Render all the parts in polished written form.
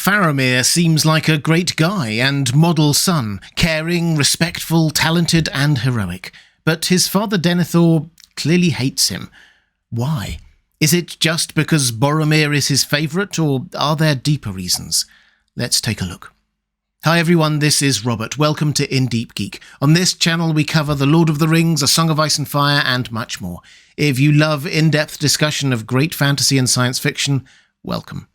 Faramir seems like a great guy and model son, caring, respectful, talented and heroic. But his father Denethor clearly hates him. Why? Is it just because Boromir is his favourite, or are there deeper reasons? Let's take a look. Hi everyone, this is Robert. Welcome to Deep Geek. On this channel we cover The Lord of the Rings, A Song of Ice and Fire and much more. If you love in-depth discussion of great fantasy and science fiction, welcome.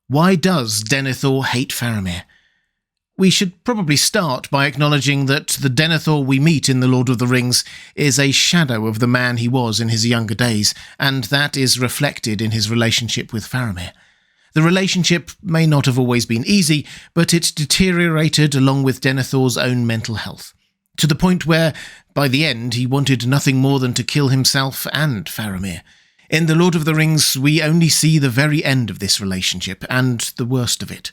Why does Denethor hate Faramir? We should probably start by acknowledging that the Denethor we meet in The Lord of the Rings is a shadow of the man he was in his younger days, and that is reflected in his relationship with Faramir. The relationship may not have always been easy, but it deteriorated along with Denethor's own mental health, to the point where, by the end, he wanted nothing more than to kill himself and Faramir. In The Lord of the Rings, we only see the very end of this relationship, and the worst of it.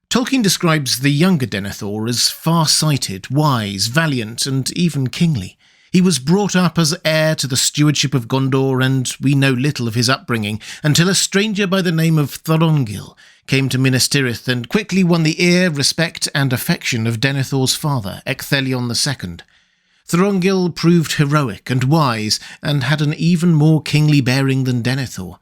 Tolkien describes the younger Denethor as far-sighted, wise, valiant, and even kingly. He was brought up as heir to the stewardship of Gondor, and we know little of his upbringing until a stranger by the name of Thorongil came to Minas Tirith and quickly won the ear, respect, and affection of Denethor's father, Ecthelion II. Thorongil proved heroic and wise, and had an even more kingly bearing than Denethor.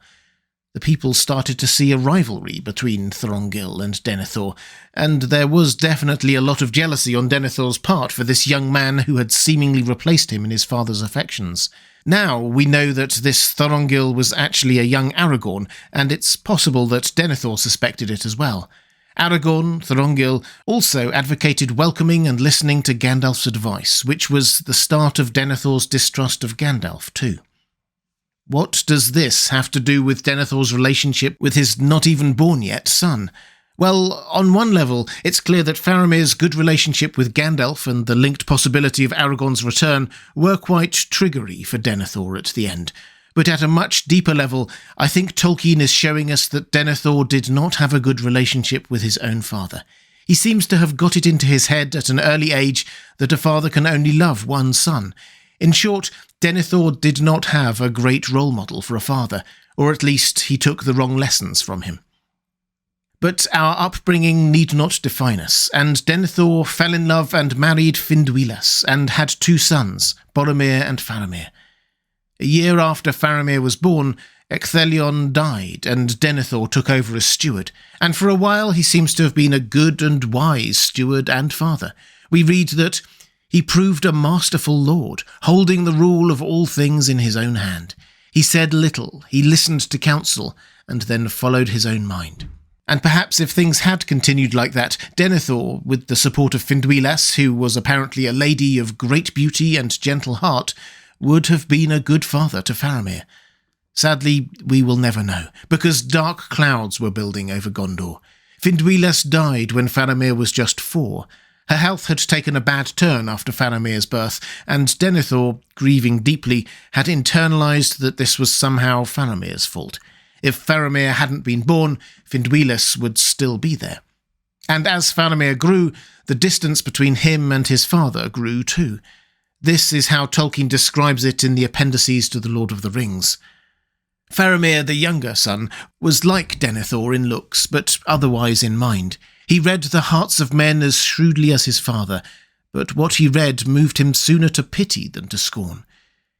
The people started to see a rivalry between Thorongil and Denethor, and there was definitely a lot of jealousy on Denethor's part for this young man who had seemingly replaced him in his father's affections. Now we know that this Thorongil was actually a young Aragorn, and it's possible that Denethor suspected it as well. Aragorn, Thorongil, also advocated welcoming and listening to Gandalf's advice, which was the start of Denethor's distrust of Gandalf too. What does this have to do with Denethor's relationship with his not-even-born-yet son? Well, on one level, it's clear that Faramir's good relationship with Gandalf and the linked possibility of Aragorn's return were quite triggery for Denethor at the end. But at a much deeper level, I think Tolkien is showing us that Denethor did not have a good relationship with his own father. He seems to have got it into his head at an early age that a father can only love one son. In short, Denethor did not have a great role model for a father, or at least he took the wrong lessons from him. But our upbringing need not define us, and Denethor fell in love and married Finduilas, and had two sons, Boromir and Faramir. A year after Faramir was born, Ecthelion died, and Denethor took over as steward, and for a while he seems to have been a good and wise steward and father. We read that he proved a masterful lord, holding the rule of all things in his own hand. He said little, he listened to counsel, and then followed his own mind. And perhaps if things had continued like that, Denethor, with the support of Finduilas, who was apparently a lady of great beauty and gentle heart, would have been a good father to Faramir. Sadly, we will never know, because dark clouds were building over Gondor. Finduilas died when Faramir was just 4. Her health had taken a bad turn after Faramir's birth, and Denethor, grieving deeply, had internalised that this was somehow Faramir's fault. If Faramir hadn't been born, Finduilas would still be there. And as Faramir grew, the distance between him and his father grew too. This is how Tolkien describes it in the appendices to The Lord of the Rings. Faramir, the younger son, was like Denethor in looks, but otherwise in mind. He read the hearts of men as shrewdly as his father, but what he read moved him sooner to pity than to scorn.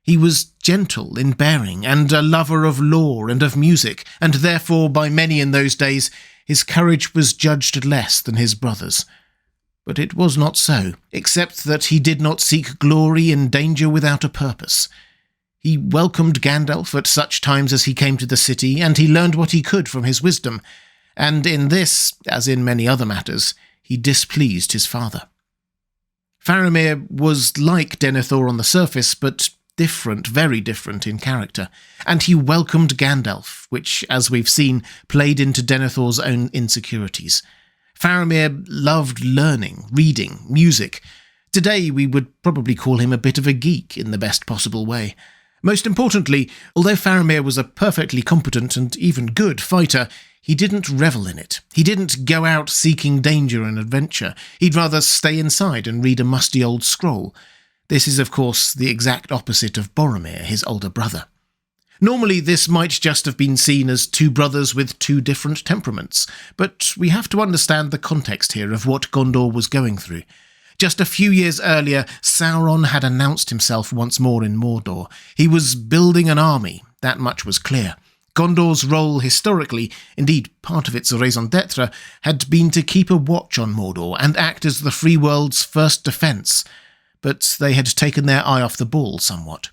He was gentle in bearing, and a lover of lore and of music, and therefore by many in those days his courage was judged less than his brother's. But it was not so, except that he did not seek glory and danger without a purpose. He welcomed Gandalf at such times as he came to the city, and he learned what he could from his wisdom. And in this, as in many other matters, he displeased his father. Faramir was like Denethor on the surface, but different, very different in character, and he welcomed Gandalf, which, as we've seen, played into Denethor's own insecurities. Faramir loved learning, reading, music. Today we would probably call him a bit of a geek in the best possible way. Most importantly, although Faramir was a perfectly competent and even good fighter, he didn't revel in it. He didn't go out seeking danger and adventure. He'd rather stay inside and read a musty old scroll. This is, of course, the exact opposite of Boromir, his older brother. Normally, this might just have been seen as two brothers with two different temperaments, but we have to understand the context here of what Gondor was going through. Just a few years earlier, Sauron had announced himself once more in Mordor. He was building an army, that much was clear. Gondor's role historically, indeed part of its raison d'etre, had been to keep a watch on Mordor and act as the free world's first defence, but they had taken their eye off the ball somewhat.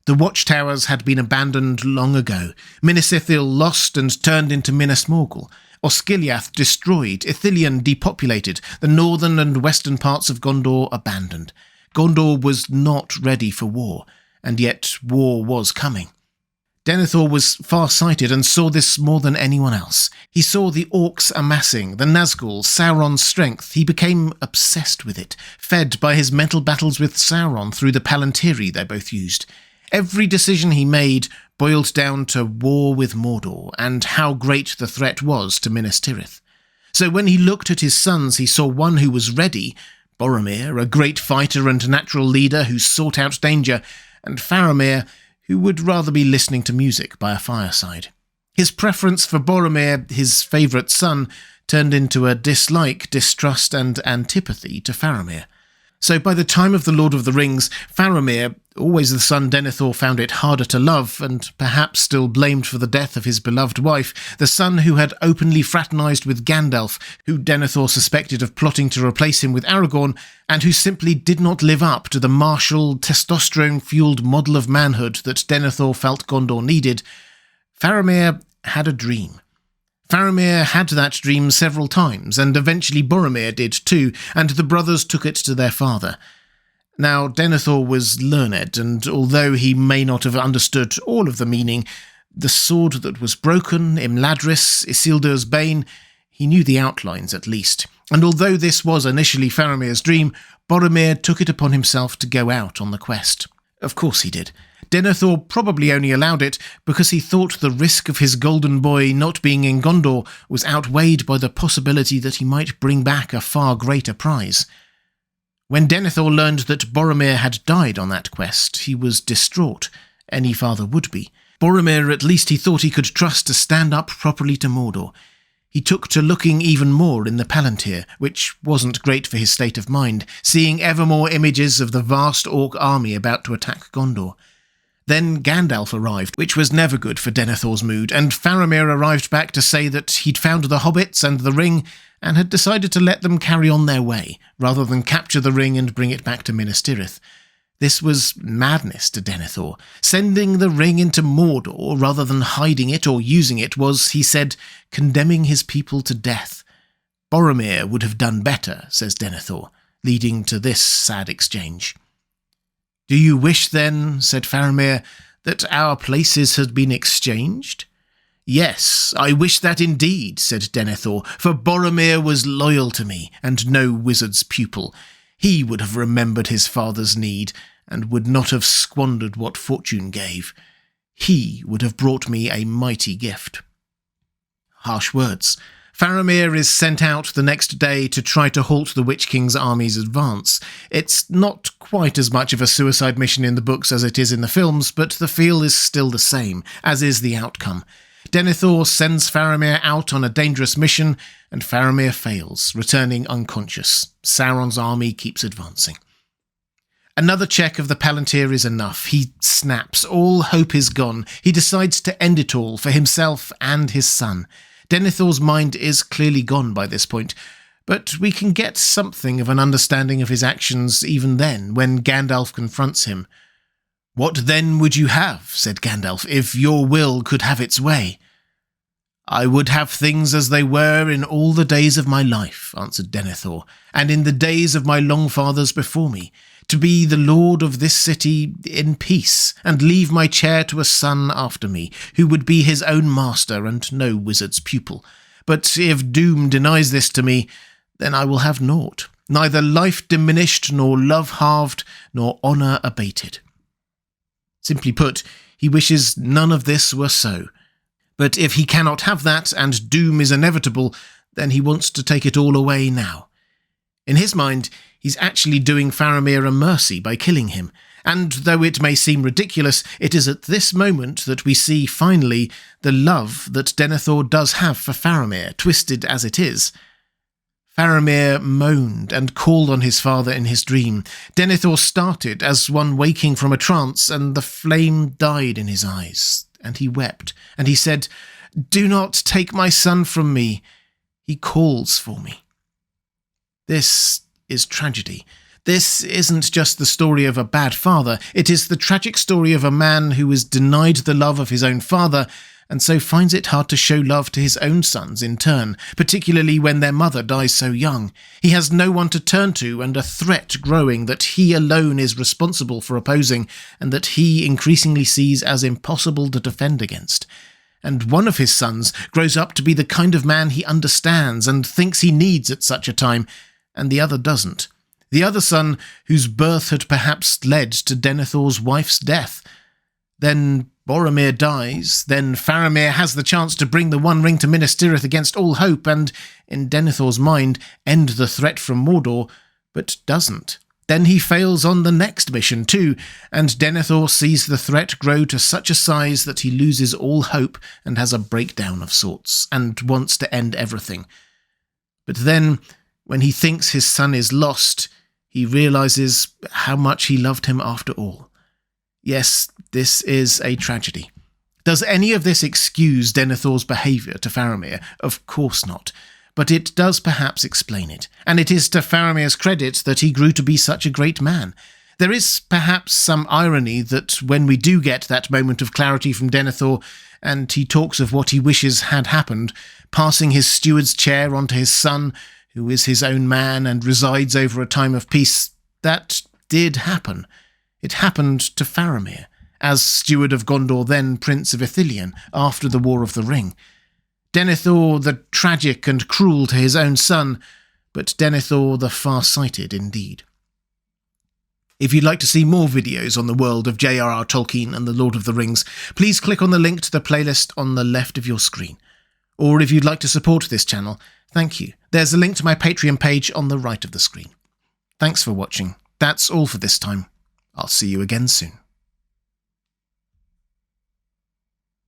The watchtowers had been abandoned long ago, Minas Ithil lost and turned into Minas Morgul, Osgiliath destroyed, Ithilien depopulated, the northern and western parts of Gondor abandoned. Gondor was not ready for war, and yet war was coming. Denethor was far-sighted and saw this more than anyone else. He saw the orcs amassing, the Nazgûl, Sauron's strength. He became obsessed with it, fed by his mental battles with Sauron through the Palantiri they both used. Every decision he made boiled down to war with Mordor and how great the threat was to Minas Tirith. So when he looked at his sons, he saw one who was ready, Boromir, a great fighter and natural leader who sought out danger, and Faramir, who would rather be listening to music by a fireside. His preference for Boromir, his favourite son, turned into a dislike, distrust and antipathy to Faramir. So by the time of The Lord of the Rings, Faramir, always the son Denethor found it harder to love, and perhaps still blamed for the death of his beloved wife, the son who had openly fraternised with Gandalf, who Denethor suspected of plotting to replace him with Aragorn, and who simply did not live up to the martial, testosterone-fuelled model of manhood that Denethor felt Gondor needed, Faramir had a dream. Faramir had that dream several times, and eventually Boromir did too, and the brothers took it to their father. Now, Denethor was learned, and although he may not have understood all of the meaning, the sword that was broken, Imladris, Isildur's bane, he knew the outlines at least. And although this was initially Faramir's dream, Boromir took it upon himself to go out on the quest. Of course he did. Denethor probably only allowed it because he thought the risk of his golden boy not being in Gondor was outweighed by the possibility that he might bring back a far greater prize. When Denethor learned that Boromir had died on that quest, he was distraught. Any father would be. Boromir, at least, he thought he could trust to stand up properly to Mordor. He took to looking even more in the Palantir, which wasn't great for his state of mind, seeing ever more images of the vast orc army about to attack Gondor. Then Gandalf arrived, which was never good for Denethor's mood, and Faramir arrived back to say that he'd found the hobbits and the ring, and had decided to let them carry on their way, rather than capture the ring and bring it back to Minas Tirith. This was madness to Denethor. Sending the ring into Mordor, rather than hiding it or using it, was, he said, condemning his people to death. Boromir would have done better, says Denethor, leading to this sad exchange. "Do you wish, then," said Faramir, "that our places had been exchanged?" "Yes, I wish that indeed," said Denethor, "for Boromir was loyal to me, and no wizard's pupil. He would have remembered his father's need, and would not have squandered what fortune gave. He would have brought me a mighty gift." Harsh words. Faramir is sent out the next day to try to halt the Witch King's army's advance. It's not quite as much of a suicide mission in the books as it is in the films, but the feel is still the same, as is the outcome. Denethor sends Faramir out on a dangerous mission, and Faramir fails, returning unconscious. Sauron's army keeps advancing. Another check of the Palantir is enough. He snaps. All hope is gone. He decides to end it all for himself and his son. Denethor's mind is clearly gone by this point, but we can get something of an understanding of his actions even then, when Gandalf confronts him. "What then would you have," said Gandalf, "if your will could have its way?" "I would have things as they were in all the days of my life," answered Denethor, "and in the days of my long-fathers before me, to be the lord of this city in peace, and leave my chair to a son after me, who would be his own master and no wizard's pupil. But if doom denies this to me, then I will have naught, neither life diminished, nor love halved, nor honour abated." Simply put, he wishes none of this were so. But if he cannot have that, and doom is inevitable, then he wants to take it all away now. In his mind, he's actually doing Faramir a mercy by killing him, And though it may seem ridiculous, it is at this moment that we see, finally, the love that Denethor does have for Faramir, twisted as it is. Faramir moaned and called on his father in his dream. Denethor started as one waking from a trance, and the flame died in his eyes, and he wept, and he said, "Do not take my son from me. He calls for me." This is tragedy. This isn't just the story of a bad father, it is the tragic story of a man who is denied the love of his own father, and so finds it hard to show love to his own sons in turn, particularly when their mother dies so young. He has no one to turn to, and a threat growing that he alone is responsible for opposing, and that he increasingly sees as impossible to defend against. And one of his sons grows up to be the kind of man he understands and thinks he needs at such a time, and the other doesn't. The other son, whose birth had perhaps led to Denethor's wife's death. Then Boromir dies, then Faramir has the chance to bring the One Ring to Minas Tirith against all hope and, in Denethor's mind, end the threat from Mordor, but doesn't. Then he fails on the next mission too, and Denethor sees the threat grow to such a size that he loses all hope and has a breakdown of sorts, and wants to end everything. But then, when he thinks his son is lost, he realizes how much he loved him after all. Yes, this is a tragedy. Does any of this excuse Denethor's behaviour to Faramir? Of course not. But it does perhaps explain it, and it is to Faramir's credit that he grew to be such a great man. There is perhaps some irony that when we do get that moment of clarity from Denethor, and he talks of what he wishes had happened, passing his steward's chair onto his son, who is his own man and resides over a time of peace, that did happen. It happened to Faramir, as steward of Gondor, then Prince of Ithilien, after the War of the Ring. Denethor the tragic and cruel to his own son, but Denethor the far-sighted indeed. If you'd like to see more videos on the world of J.R.R. Tolkien and the Lord of the Rings, please click on the link to the playlist on the left of your screen. Or if you'd like to support this channel, thank you. There's a link to my Patreon page on the right of the screen. Thanks for watching. That's all for this time. I'll see you again soon.